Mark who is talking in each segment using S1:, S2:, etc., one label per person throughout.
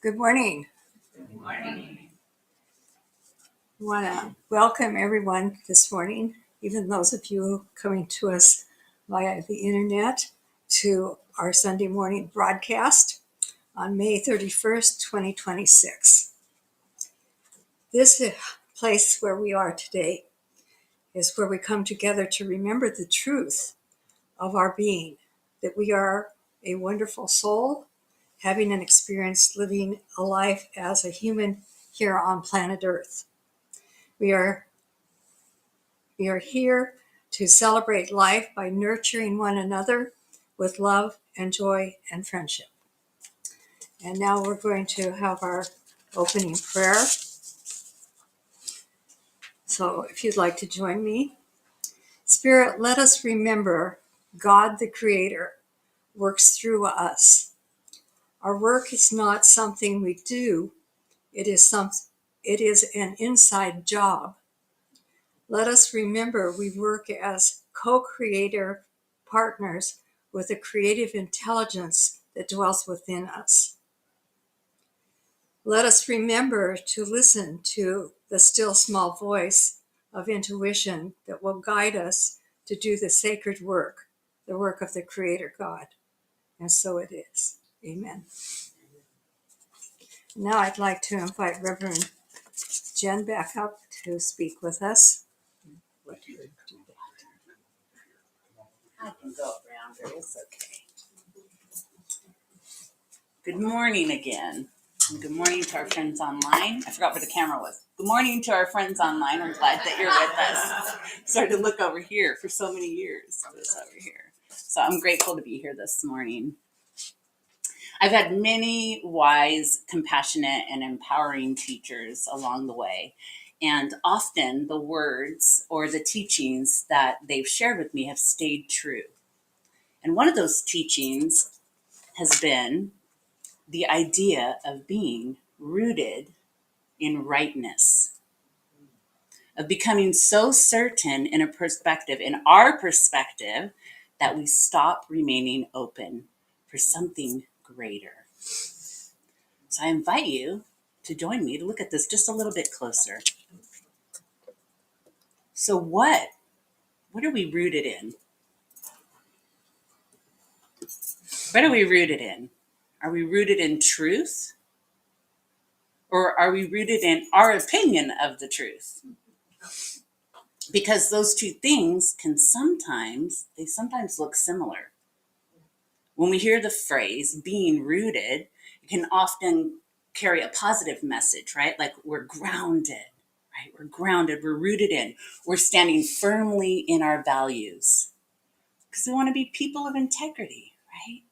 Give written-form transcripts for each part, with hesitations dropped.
S1: Good morning.
S2: Good morning.
S1: I want to welcome everyone this morning, even those of you coming to us via the internet, to our Sunday morning broadcast on May 31st, 2026. This place where we are today is where we come together to remember the truth of our being, that we are a wonderful soul, having an experience living a life as a human here on planet Earth. We are here to celebrate life by nurturing one another with love and joy and friendship. And now we're going to have our opening prayer. So if you'd like to join me. Spirit, let us remember God the Creator works through us. Our work is not something we do, it is an inside job. Let us remember we work as co-creator partners with a creative intelligence that dwells within us. Let us remember to listen to the still small voice of intuition that will guide us to do the sacred work, the work of the Creator God. And so it is. Amen. Now I'd like to invite Reverend Jen back up to speak with us.
S2: I can go around her. It's okay. Good morning again. And good morning to our friends online. I forgot where the camera was. Good morning to our friends online. I'm glad that you're with us. Started to look over here for so many years. It was over here. So I'm grateful to be here this morning. I've had many wise, compassionate, and empowering teachers along the way. And often the words or the teachings that they've shared with me have stayed true. And one of those teachings has been the idea of being rooted in rightness, of becoming so certain in our perspective, that we stop remaining open for something greater. So I invite you to join me to look at this just a little bit closer. So what are we rooted in? What are we rooted in? Are we rooted in truth? Or are we rooted in our opinion of the truth? Because those two things can sometimes look similar. When we hear the phrase being rooted, it can often carry a positive message, right? Like we're grounded, right? We're grounded, we're rooted in, we're standing firmly in our values because we want to be people of integrity, right?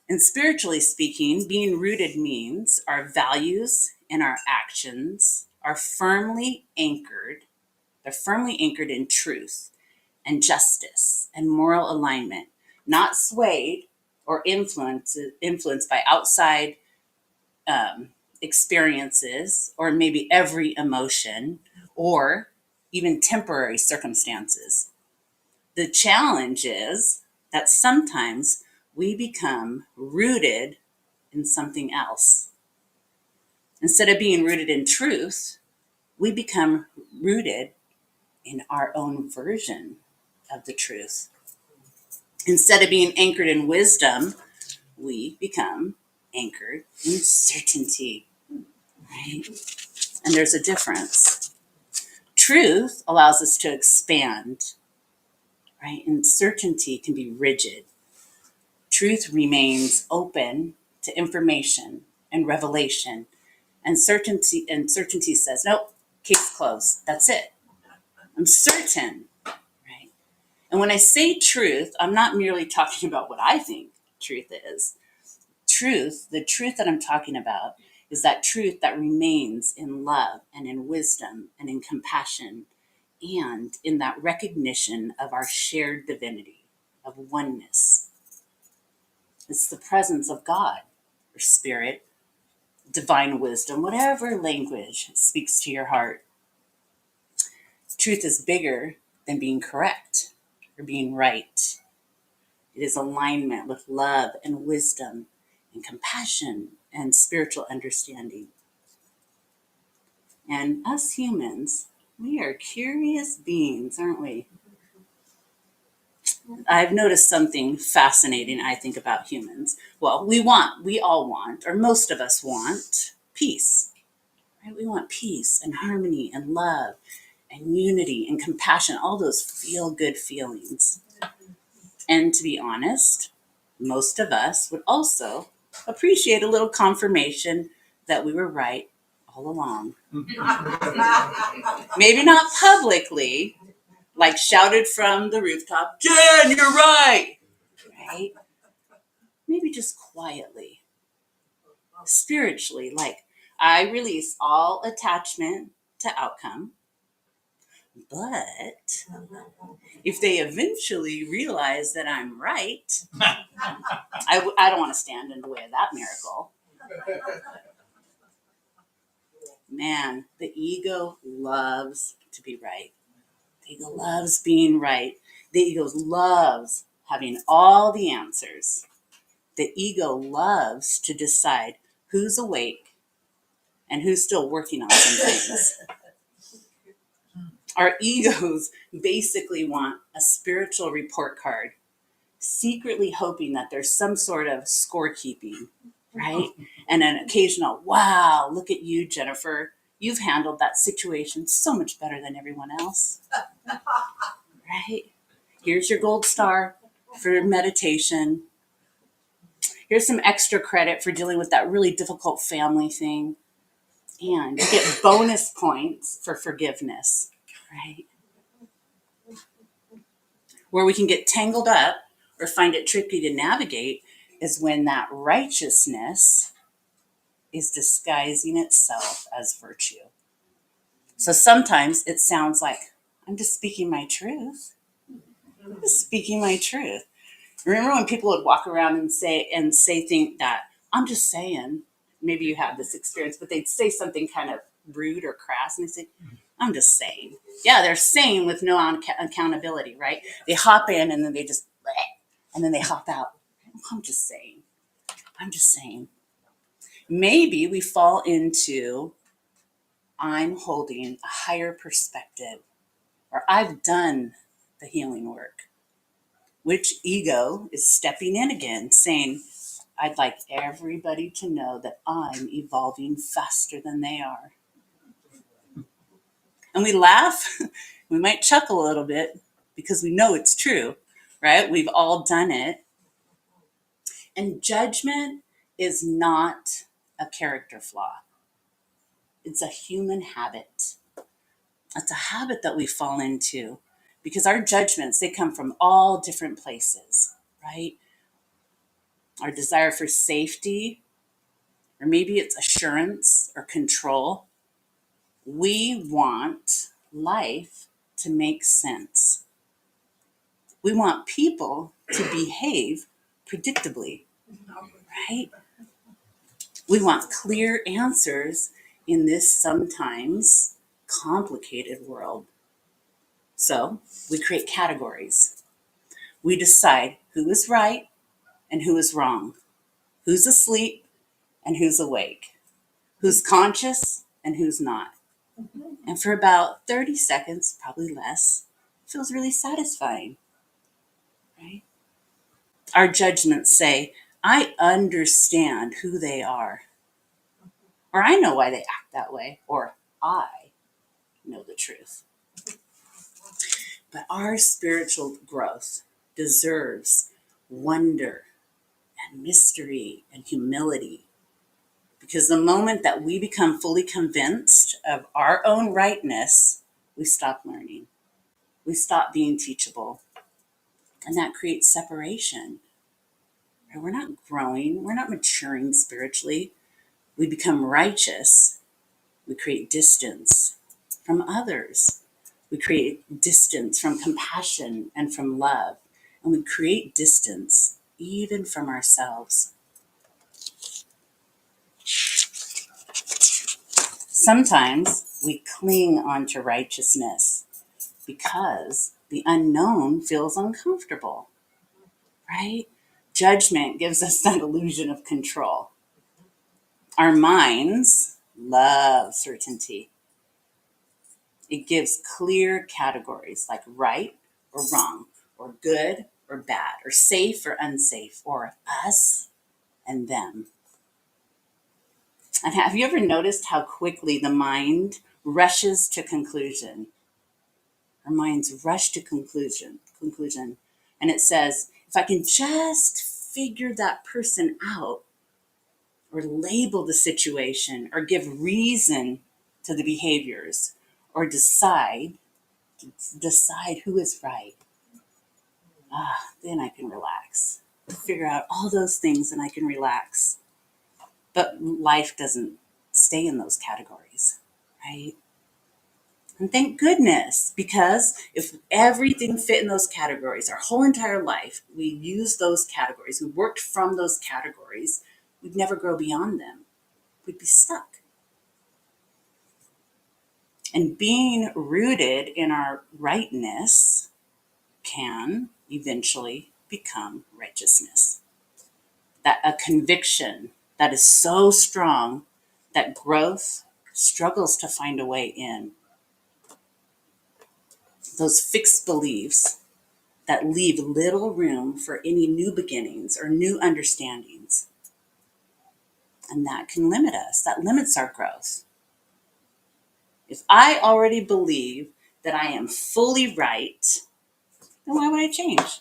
S2: And spiritually speaking, being rooted means our values and our actions are firmly anchored. They're firmly anchored in truth and justice and moral alignment, not swayed or influenced by outside experiences or maybe every emotion or even temporary circumstances. The challenge is that sometimes we become rooted in something else. Instead of being rooted in truth, we become rooted in our own version of the truth. Instead of being anchored in wisdom, we become anchored in certainty, right? And there's a difference. Truth allows us to expand, right? And certainty can be rigid. Truth remains open to information and revelation, and certainty says, nope, case closed. That's it. I'm certain, right? And when I say truth, I'm not merely talking about what I think truth is. The truth that I'm talking about is that truth that remains in love and in wisdom and in compassion and in that recognition of our shared divinity, of oneness. It's the presence of God or spirit, divine wisdom, whatever language speaks to your heart. Truth is bigger than being correct or being right. It is alignment with love and wisdom and compassion and spiritual understanding. And us humans, we are curious beings, aren't we? I've noticed something fascinating, I think, about humans. Well, we all want, or most of us want, peace. Right? We want peace and harmony and love and unity and compassion, all those feel-good feelings. And to be honest, most of us would also appreciate a little confirmation that we were right all along. Maybe not publicly, like shouted from the rooftop, Jen, you're right. Right? Maybe just quietly, spiritually, like I release all attachment to outcome. But if they eventually realize that I'm right, I don't want to stand in the way of that miracle. Man, the ego loves to be right. The ego loves being right. The ego loves having all the answers. The ego loves to decide who's awake and who's still working on some things. Our egos basically want a spiritual report card, secretly hoping that there's some sort of scorekeeping, right? And an occasional, wow, look at you, Jennifer. You've handled that situation so much better than everyone else, right? Here's your gold star for meditation. Here's some extra credit for dealing with that really difficult family thing. And you get bonus points for forgiveness, right? Where we can get tangled up or find it tricky to navigate is when that righteousness is disguising itself as virtue. So sometimes it sounds like, I'm just speaking my truth. I'm just speaking my truth. Remember when people would walk around and say things that, I'm just saying, maybe you have this experience, but they'd say something kind of rude or crass and they say, I'm just saying. Yeah, they're saying with no accountability, right? They hop in and then they just, and then they hop out. I'm just saying. I'm just saying. Maybe we fall into, I'm holding a higher perspective, or I've done the healing work, which ego is stepping in again, saying, I'd like everybody to know that I'm evolving faster than they are. And we laugh, we might chuckle a little bit because we know it's true, right? We've all done it. And judgment is not a character flaw. It's a human habit. It's a habit that we fall into because our judgments, they come from all different places, right? Our desire for safety, or maybe it's assurance or control. We want life to make sense. We want people to behave predictably, right? We want clear answers in this sometimes complicated world. So we create categories. We decide who is right and who is wrong, who's asleep and who's awake, who's conscious and who's not. And for about 30 seconds, probably less, it feels really satisfying, right? Our judgments say, I understand who they are, or I know why they act that way, or I know the truth. But our spiritual growth deserves wonder and mystery and humility. Because the moment that we become fully convinced of our own rightness, we stop learning. We stop being teachable. And that creates separation. We're not growing. We're not maturing spiritually. We become righteous. We create distance from others. We create distance from compassion and from love. And we create distance even from ourselves. Sometimes we cling onto righteousness because the unknown feels uncomfortable, right? Judgment gives us that illusion of control. Our minds love certainty. It gives clear categories like right or wrong, or good or bad, or safe or unsafe, or us and them. And have you ever noticed how quickly the mind rushes to conclusion? Our minds rush to conclusion. And it says, if I can just figure that person out, or label the situation, or give reason to the behaviors, or decide who is right, then I can relax. Figure out all those things and I can relax. But life doesn't stay in those categories, right? And thank goodness, because if everything fit in those categories, our whole entire life, we used those categories, we worked from those categories, we'd never grow beyond them. We'd be stuck. And being rooted in our rightness can eventually become righteousness. That a conviction that is so strong that growth struggles to find a way in. Those fixed beliefs that leave little room for any new beginnings or new understandings. And that can limit us. That limits our growth. If I already believe that I am fully right, then why would I change?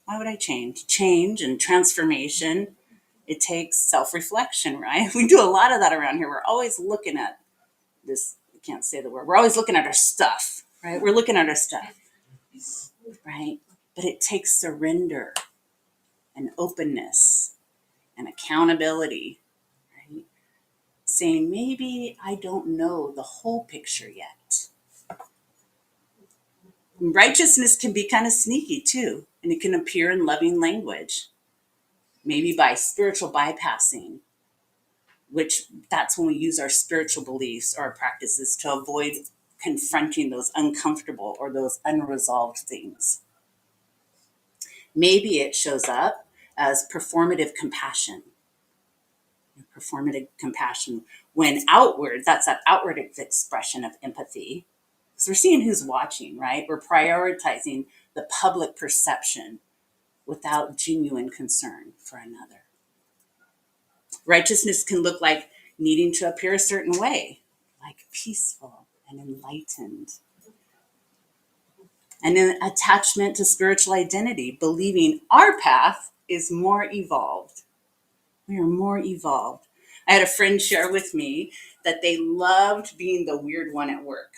S2: Why would I change? Change and transformation, it takes self-reflection, right? We do a lot of that around here. We're always looking at this, I can't say the word, we're always looking at our stuff, right? We're looking at our stuff, right? But it takes surrender and openness and accountability, right? Saying, maybe I don't know the whole picture yet. Righteousness can be kind of sneaky too, and it can appear in loving language, maybe by spiritual bypassing, which that's when we use our spiritual beliefs or our practices to avoid confronting those uncomfortable or those unresolved things. Maybe it shows up as performative compassion. Performative compassion, when outward, that's that outward expression of empathy. So we're seeing who's watching, right? We're prioritizing the public perception without genuine concern for another. Righteousness can look like needing to appear a certain way, like peaceful and enlightened. And an attachment to spiritual identity, believing our path is more evolved. We are more evolved. I had a friend share with me that they loved being the weird one at work.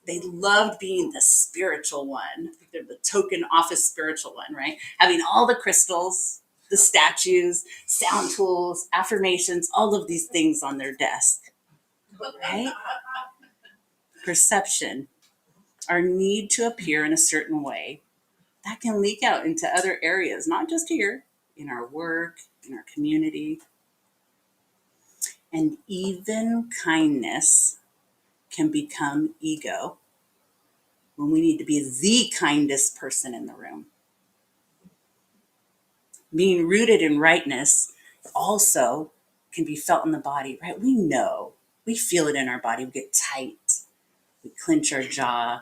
S2: They loved being the spiritual one. They're the token office spiritual one, right? Having all the crystals, the statues, sound tools, affirmations, all of these things on their desk, right? Perception, our need to appear in a certain way, that can leak out into other areas, not just here, in our work, in our community. And even kindness can become ego when we need to be the kindest person in the room. Being rooted in rightness also can be felt in the body, right? We know, we feel it in our body. We get tight, we clench our jaw.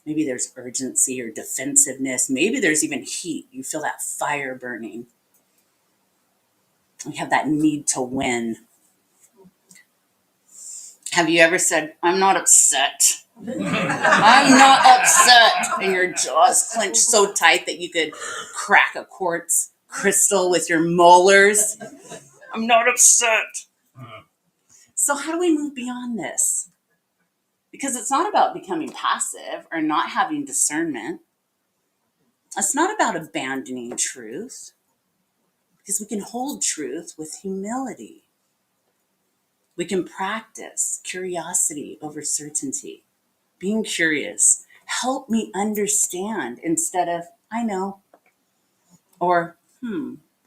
S2: Maybe there's urgency or defensiveness. Maybe there's even heat. You feel that fire burning. We have that need to win. Have you ever said, I'm not upset? I'm not upset. And your jaws clenched so tight that you could crack a quartz crystal with your molars. I'm not upset. So how do we move beyond this? Because it's not about becoming passive or not having discernment. It's not about abandoning truth, because we can hold truth with humility. We can practice curiosity over certainty. Being curious, help me understand, instead of, I know. Or,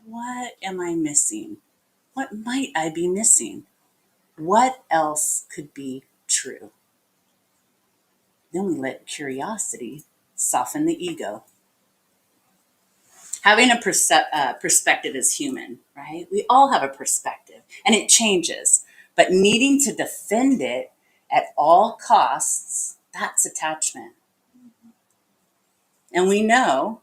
S2: what am I missing? What might I be missing? What else could be true? Then we let curiosity soften the ego. Having a perspective is human, right? We all have a perspective and it changes, but needing to defend it at all costs, that's attachment. And we know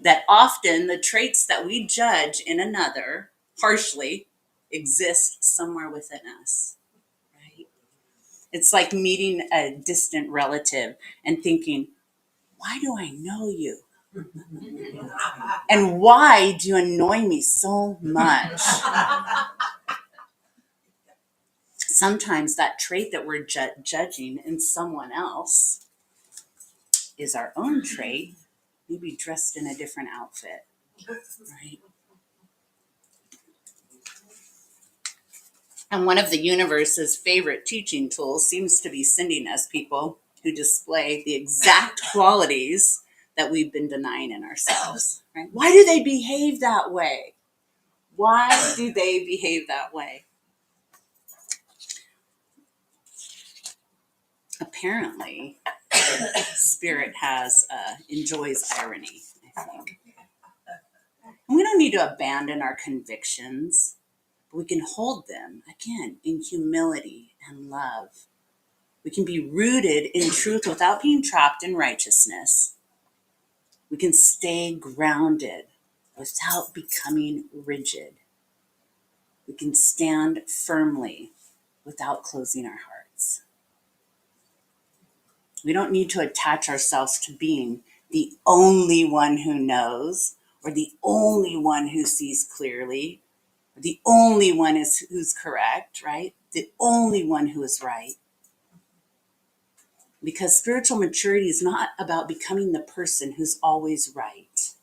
S2: that often the traits that we judge in another harshly exist somewhere within us, right? It's like meeting a distant relative and thinking, why do I know you? And why do you annoy me so much? Sometimes that trait that we're judging in someone else is our own trait, maybe dressed in a different outfit, right? And one of the universe's favorite teaching tools seems to be sending us people who display the exact qualities that we've been denying in ourselves, right? Why do they behave that way? Why do they behave that way? Apparently, spirit enjoys irony, I think. And we don't need to abandon our convictions, but we can hold them, again, in humility and love. We can be rooted in truth without being trapped in righteousness. We can stay grounded without becoming rigid. We can stand firmly without closing our hearts. We don't need to attach ourselves to being the only one who knows, or the only one who sees clearly, or the only one who's correct, right? The only one who is right. Because spiritual maturity is not about becoming the person who's always right.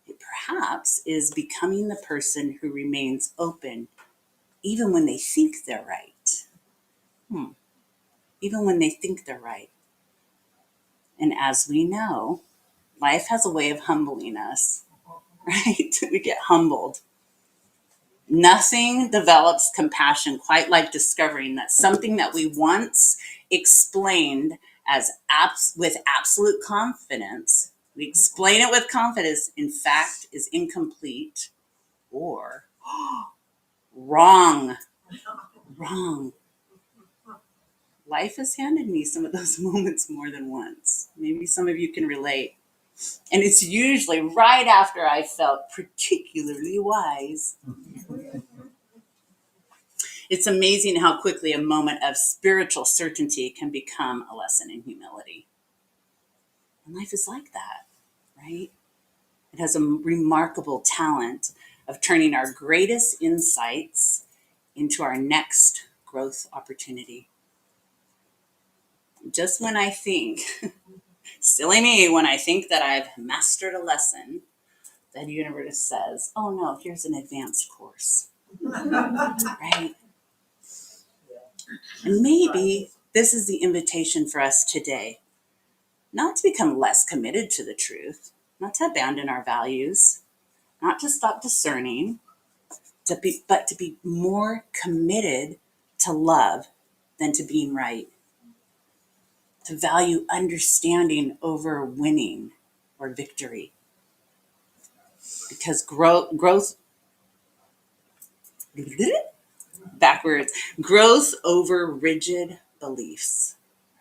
S2: It perhaps is becoming the person who remains open even when they think they're right. Even when they think they're right. And as we know, life has a way of humbling us, right? We get humbled. Nothing develops compassion quite like discovering that something that we once explained with absolute confidence, we explain it with confidence, in fact, is incomplete or wrong. Life has handed me some of those moments more than once. Maybe some of you can relate. And it's usually right after I felt particularly wise. It's amazing how quickly a moment of spiritual certainty can become a lesson in humility. And life is like that, right? It has a remarkable talent of turning our greatest insights into our next growth opportunity. Just when I think, silly me, when I think that I've mastered a lesson, the universe says, oh no, here's an advanced course, right? And maybe this is the invitation for us today, not to become less committed to the truth, not to abandon our values, not to stop discerning, but to be more committed to love than to being right, to value understanding over winning or victory. Because growth growth over rigid beliefs,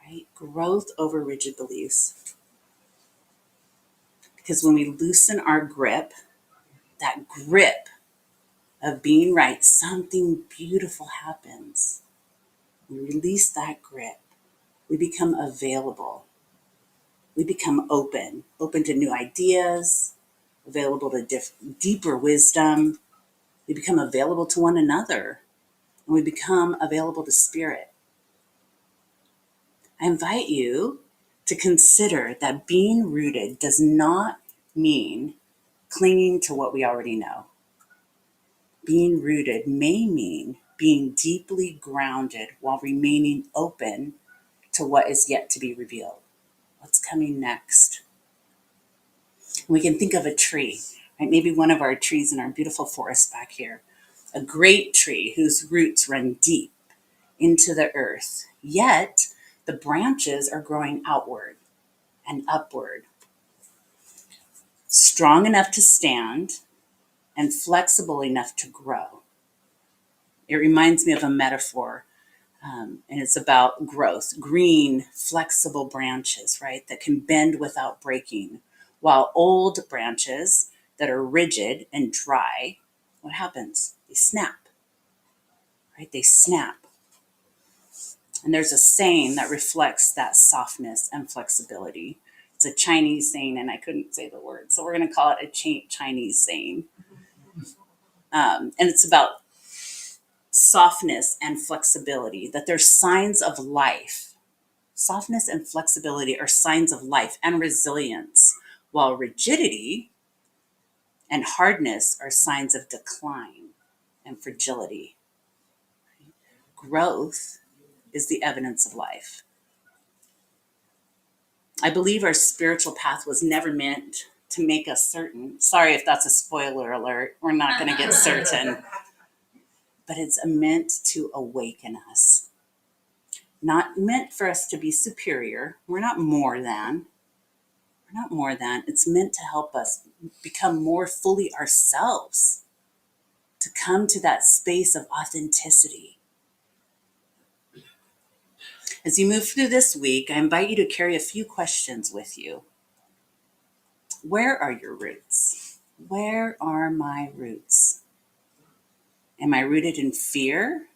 S2: right? Growth over rigid beliefs. Because when we loosen our grip, that grip of being right, something beautiful happens. We release that grip. We become available. We become open to new ideas, available to deeper wisdom. We become available to one another, and we become available to spirit. I invite you to consider that being rooted does not mean clinging to what we already know. Being rooted may mean being deeply grounded while remaining open to what is yet to be revealed. What's coming next? We can think of a tree, right? Maybe one of our trees in our beautiful forest back here. A great tree whose roots run deep into the earth, yet the branches are growing outward and upward, strong enough to stand, and flexible enough to grow. It reminds me of a metaphor, and it's about growth. Green, flexible branches, right, that can bend without breaking, while old branches that are rigid and dry, what happens? They snap, right? They snap. And there's a saying that reflects that softness and flexibility. It's a Chinese saying, and I couldn't say the word, so we're going to call it a Chinese saying. And it's about softness and flexibility, that they're signs of life. Softness and flexibility are signs of life and resilience, while rigidity and hardness are signs of decline and fragility. Growth is the evidence of life. I believe our spiritual path was never meant to make us certain. Sorry if that's a spoiler alert. We're not going to get certain. But it's meant to awaken us. Not meant for us to be superior. We're not more than. We're not more than. It's meant to help us become more fully ourselves, to come to that space of authenticity. As you move through this week, I invite you to carry a few questions with you. Where are your roots? Where are my roots? Am I rooted in fear,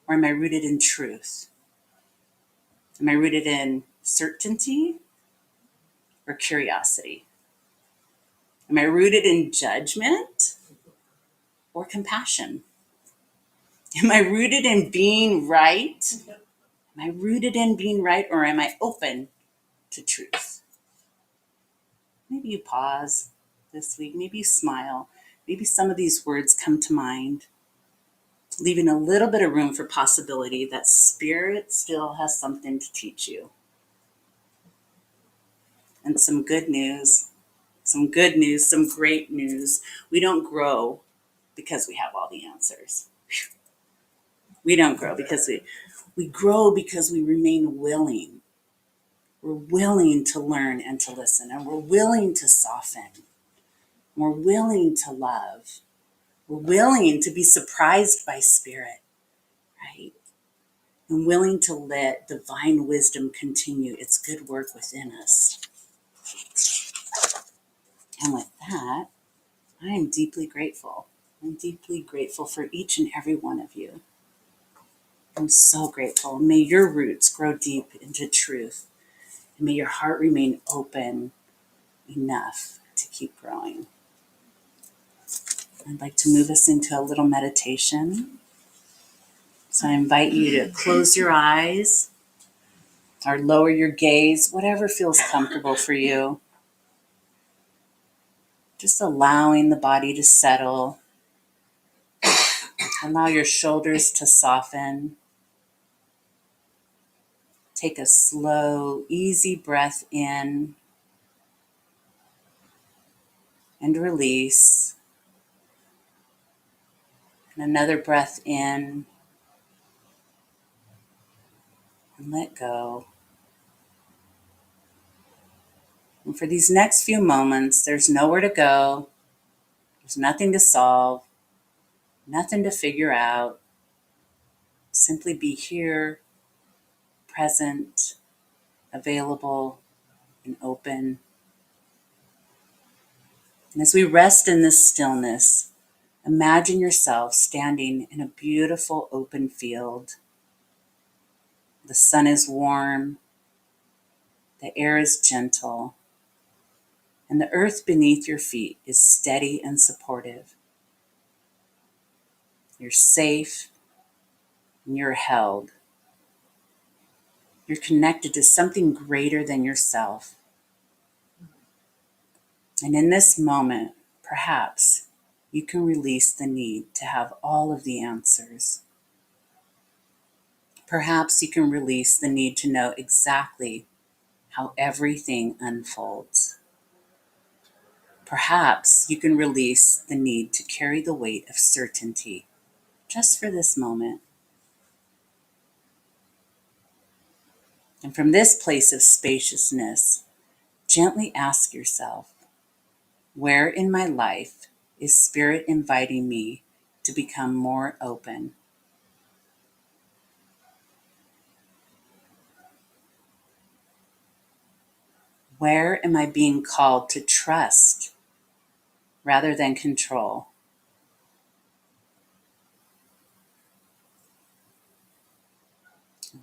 S2: or am I rooted in truth? Am I rooted in certainty or curiosity? Am I rooted in judgment or compassion? Am I rooted in being right? Am I rooted in being right, or am I open to truth? Maybe you pause this week. Maybe you smile. Maybe some of these words come to mind, leaving a little bit of room for possibility that Spirit still has something to teach you. And some good news, some great news. We don't grow because we have all the answers. We don't grow because we grow because we remain willing. We're willing to learn and to listen, and we're willing to soften. We're willing to love. We're willing to be surprised by Spirit, right? And willing to let divine wisdom continue its good work within us. And with that, I am deeply grateful. I'm deeply grateful for each and every one of you. I'm so grateful. May your roots grow deep into truth. And may your heart remain open enough to keep growing. I'd like to move us into a little meditation. So I invite you to close your eyes or lower your gaze, whatever feels comfortable for you. Just allowing the body to settle. Allow your shoulders to soften. Take a slow, easy breath in and release. And another breath in and let go. And for these next few moments, there's nowhere to go. There's nothing to solve, nothing to figure out. Simply be here, present, available, and open. And as we rest in this stillness, imagine yourself standing in a beautiful open field. The sun is warm, the air is gentle, and the earth beneath your feet is steady and supportive. You're safe and you're held. You're connected to something greater than yourself. And in this moment, perhaps you can release the need to have all of the answers. Perhaps you can release the need to know exactly how everything unfolds. Perhaps you can release the need to carry the weight of certainty just for this moment. And from this place of spaciousness, gently ask yourself, Where in my life is Spirit inviting me to become more open? Where am I being called to trust rather than control?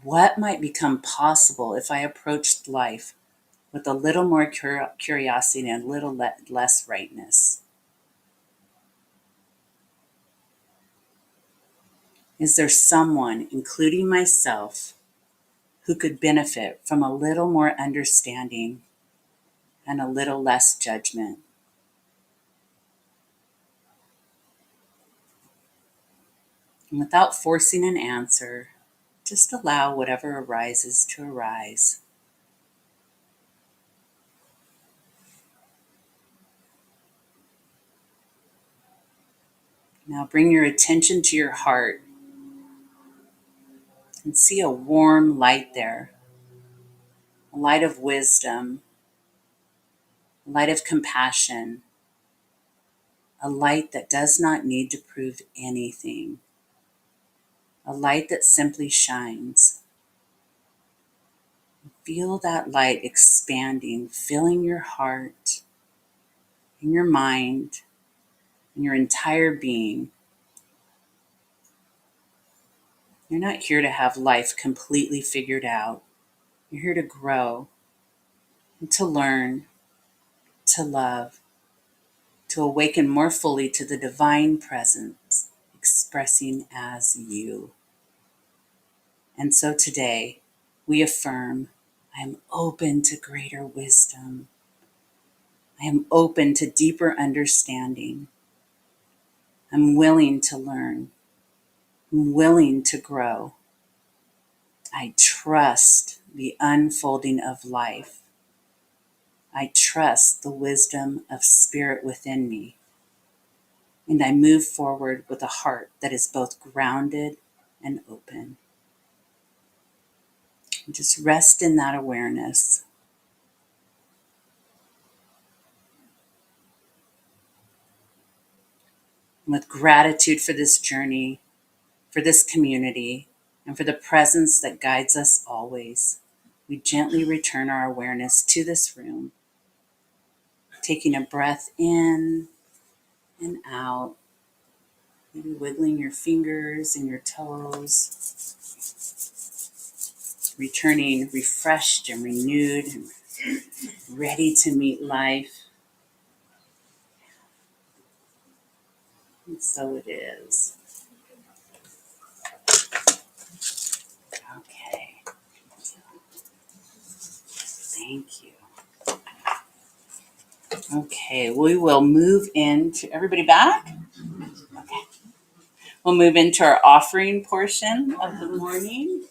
S2: What might become possible if I approached life with a little more curiosity and a little less rightness? Is there someone, including myself, who could benefit from a little more understanding and a little less judgment? And without forcing an answer, just allow whatever arises to arise. Now bring your attention to your heart and see a warm light there, a light of wisdom, a light of compassion, a light that does not need to prove anything, a light that simply shines. Feel that light expanding, filling your heart and your mind and your entire being. You're not here to have life completely figured out. You're here to grow and to learn, to love, to awaken more fully to the divine presence expressing as you. And so today, we affirm, I am open to greater wisdom. I am open to deeper understanding. I'm willing to learn. I'm willing to grow. I trust the unfolding of life. I trust the wisdom of Spirit within me. And I move forward with a heart that is both grounded and open. And just rest in that awareness. And with gratitude for this journey, for this community, and for the presence that guides us always, we gently return our awareness to this room, taking a breath in and out, maybe wiggling your fingers and your toes, returning refreshed and renewed and ready to meet life. And so it is. Okay. Thank you. Okay, we will move into, everybody back? Okay. We'll move into our offering portion of the morning.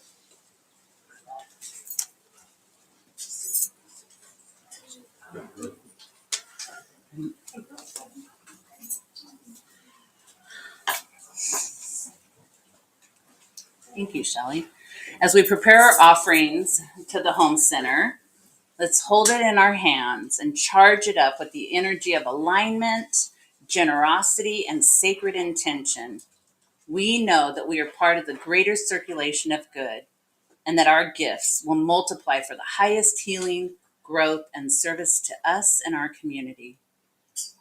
S2: Thank you, Shelley. As we prepare our offerings to the home center, let's hold it in our hands and charge it up with the energy of alignment, generosity, and sacred intention. We know that we are part of the greater circulation of good and that our gifts will multiply for the highest healing, growth, and service to us and our community.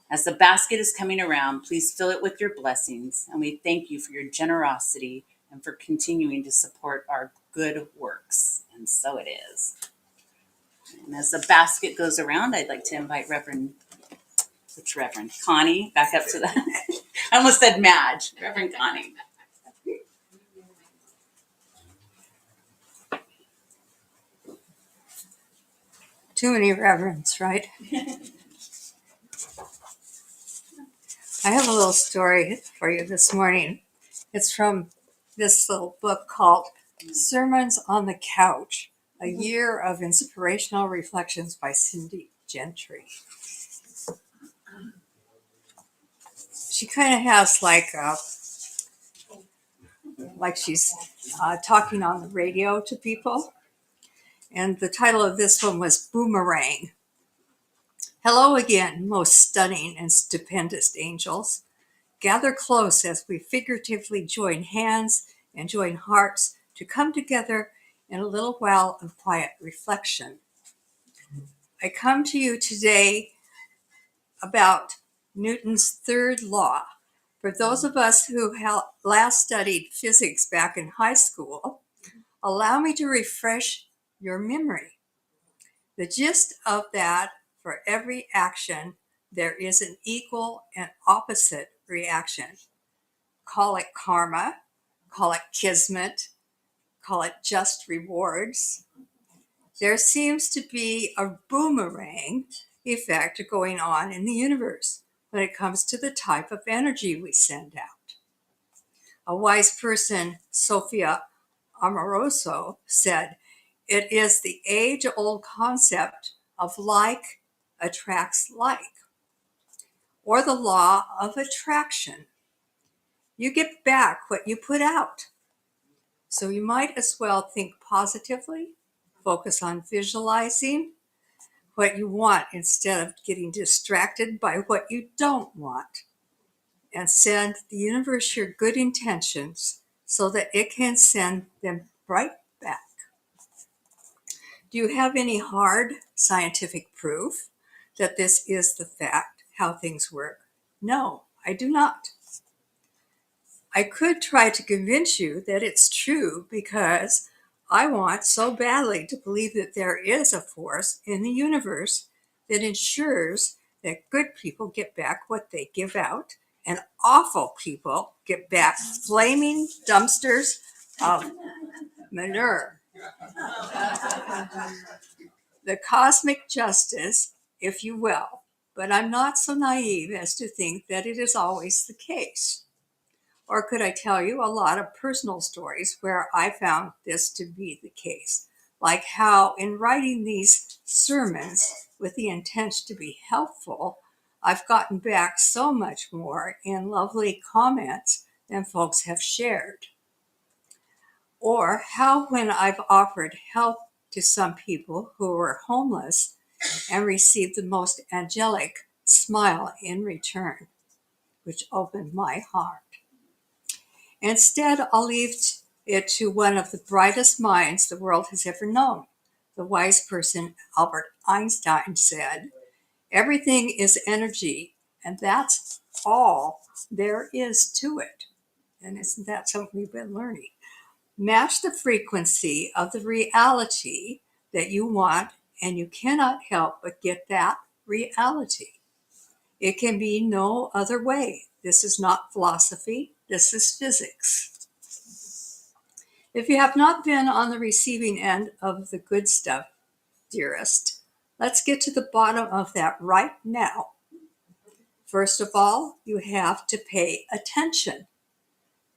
S2: As the basket is coming around, please fill it with your blessings, and we thank you for your generosity and for continuing to support our good works. And so it is. And as the basket goes around, I'd like to invite Reverend Connie back up to the, I almost said Madge, Reverend Connie.
S1: Too many reverends, right? I have a little story for you this morning. It's from this little book called Sermons on the Couch, a year of inspirational reflections by Cindy Gentry. She kind of has like she's talking on the radio to people. And the title of this one was Boomerang. Hello again, most stunning and stupendous angels. Gather close as we figuratively join hands and join hearts to come together in a little while of quiet reflection. I come to you today about Newton's third law. For those of us who last studied physics back in high school, allow me to refresh your memory. The gist of that: for every action, there is an equal and opposite reaction. Call it karma, call it kismet, call it just rewards. There seems to be a boomerang effect going on in the universe when it comes to the type of energy we send out. A wise person, Sophia Amoruso, said, "It is the age-old concept of like attracts like, or the law of attraction. You get back what you put out." So you might as well think positively, focus on visualizing what you want instead of getting distracted by what you don't want, and send the universe your good intentions so that it can send them right back. Do you have any hard scientific proof that this is the fact, how things work? No, I do not. I could try to convince you that it's true because I want so badly to believe that there is a force in the universe that ensures that good people get back what they give out and awful people get back flaming dumpsters of manure. The cosmic justice, if you will, but I'm not so naive as to think that it is always the case. Or could I tell you a lot of personal stories where I found this to be the case? Like how in writing these sermons with the intent to be helpful, I've gotten back so much more in lovely comments than folks have shared. Or how when I've offered help to some people who were homeless and received the most angelic smile in return, which opened my heart. Instead, I'll leave it to one of the brightest minds the world has ever known. The wise person Albert Einstein said, "Everything is energy, and that's all there is to it." And isn't that something we've been learning? Match the frequency of the reality that you want, and you cannot help but get that reality. It can be no other way. This is not philosophy, this is physics. If you have not been on the receiving end of the good stuff, dearest, let's get to the bottom of that right now. First of all, you have to pay attention.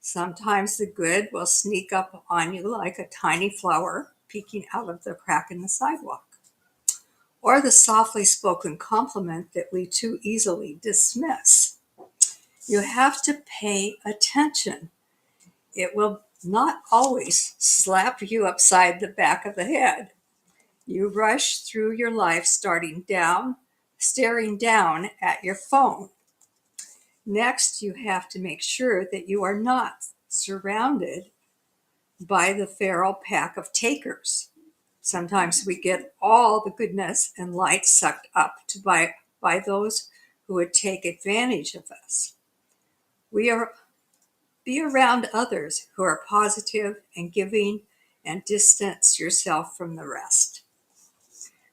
S1: Sometimes the good will sneak up on you like a tiny flower peeking out of the crack in the sidewalk, or the softly spoken compliment that we too easily dismiss. You have to pay attention. It will not always slap you upside the back of the head. You rush through your life staring down at your phone. Next, you have to make sure that you are not surrounded by the feral pack of takers. Sometimes we get all the goodness and light sucked up by those who would take advantage of us. Be around others who are positive and giving, and distance yourself from the rest.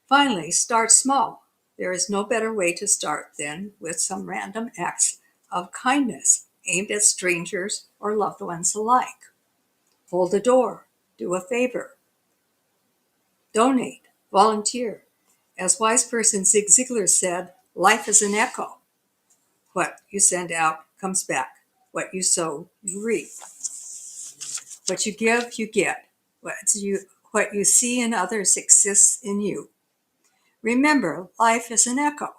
S1: Finally, start small. There is no better way to start than with some random acts of kindness aimed at strangers or loved ones alike. Hold a door, do a favor, donate, volunteer. As wise person Zig Ziglar said, life is an echo. What you send out comes back. What you sow, you reap. What you give, you get. What you see in others exists in you. Remember, life is an echo.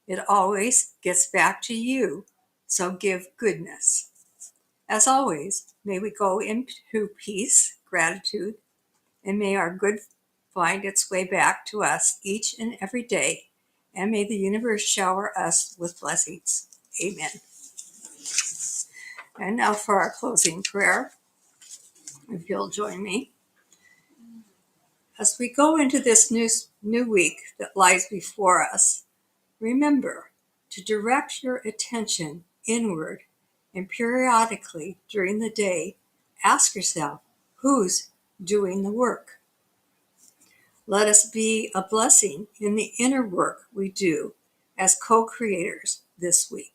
S1: It always gets back to you, so give goodness. As always, may we go into peace, gratitude, and may our good find its way back to us each and every day, and may the universe shower us with blessings. Amen. And now for our closing prayer, if you'll join me. As we go into this new week that lies before us, remember to direct your attention inward and periodically during the day, ask yourself, who's doing the work? Let us be a blessing in the inner work we do as co-creators this week.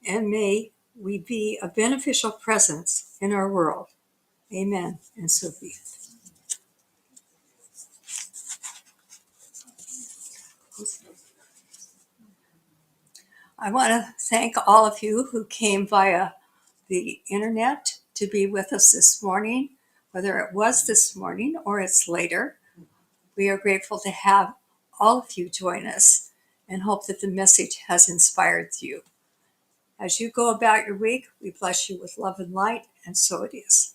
S1: And may we be a beneficial presence in our world. Amen, and so be it. I want to thank all of you who came via the internet to be with us this morning, whether it was this morning or it's later. We are grateful to have all of you join us and hope that the message has inspired you. As you go about your week, we bless you with love and light, and so it is.